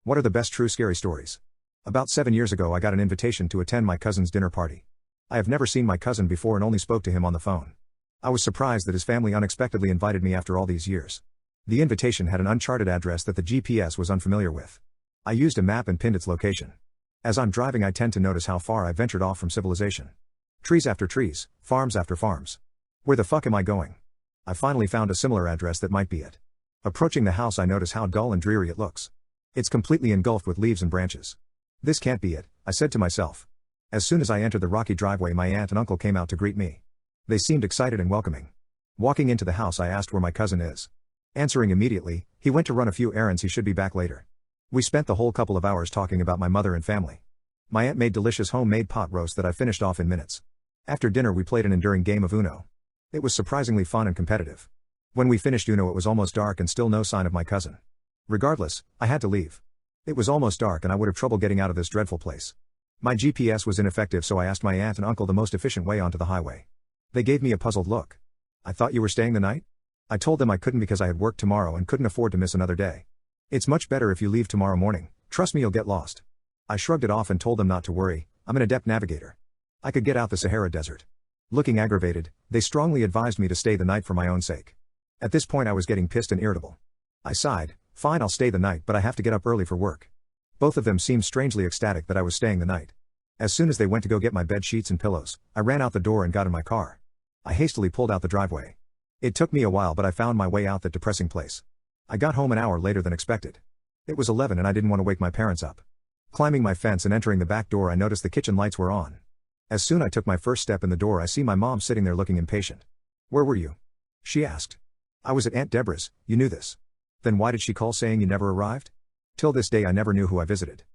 What are the best true scary stories? About 7 years ago I got an invitation to attend my cousin's dinner party. I have never seen my cousin before and only spoke to him on the phone. I was surprised that his family unexpectedly invited me after all these years. The invitation had an Uncharted address that the GPS was unfamiliar with. I used a map and pinned its location. As I'm driving I tend to notice how far I ventured off from civilization. Trees after trees, farms after farms. Where the fuck am I going? I finally found a similar address that might be it. Approaching the house I notice how dull and dreary it looks. It's completely engulfed with leaves and branches. This can't be it, I said to myself. As soon as I entered the rocky driveway my aunt and uncle came out to greet me. They seemed excited and welcoming. Walking into the house I asked where my cousin is. Answering immediately, he went to run a few errands, he should be back later. We spent the whole couple of hours talking about my mother and family. My aunt made delicious homemade pot roast that I finished off in minutes. After dinner we played an enduring game of Uno. It was surprisingly fun and competitive. When we finished Uno it was almost dark and still no sign of my cousin. Regardless, I had to leave. It was almost dark and I would have trouble getting out of this dreadful place. My GPS was ineffective, so I asked my aunt and uncle the most efficient way onto the highway. They gave me a puzzled look. I thought you were staying the night? I told them I couldn't because I had work tomorrow and couldn't afford to miss another day. It's much better if you leave tomorrow morning, trust me you'll get lost. I shrugged it off and told them not to worry, I'm an adept navigator. I could get out the Sahara Desert. Looking aggravated, they strongly advised me to stay the night for my own sake. At this point I was getting pissed and irritable. I sighed, fine I'll stay the night but I have to get up early for work. Both of them seemed strangely ecstatic that I was staying the night. As soon as they went to go get my bed sheets and pillows, I ran out the door and got in my car. I hastily pulled out the driveway. It took me a while but I found my way out that depressing place. I got home an hour later than expected. It was 11 and I didn't want to wake my parents up. Climbing my fence and entering the back door I noticed the kitchen lights were on. As soon as I took my first step in the door I see my mom sitting there looking impatient. "Where were you?" she asked. "I was at Aunt Deborah's, you knew this. Then why did she call saying you never arrived?" Till this day I never knew who I visited.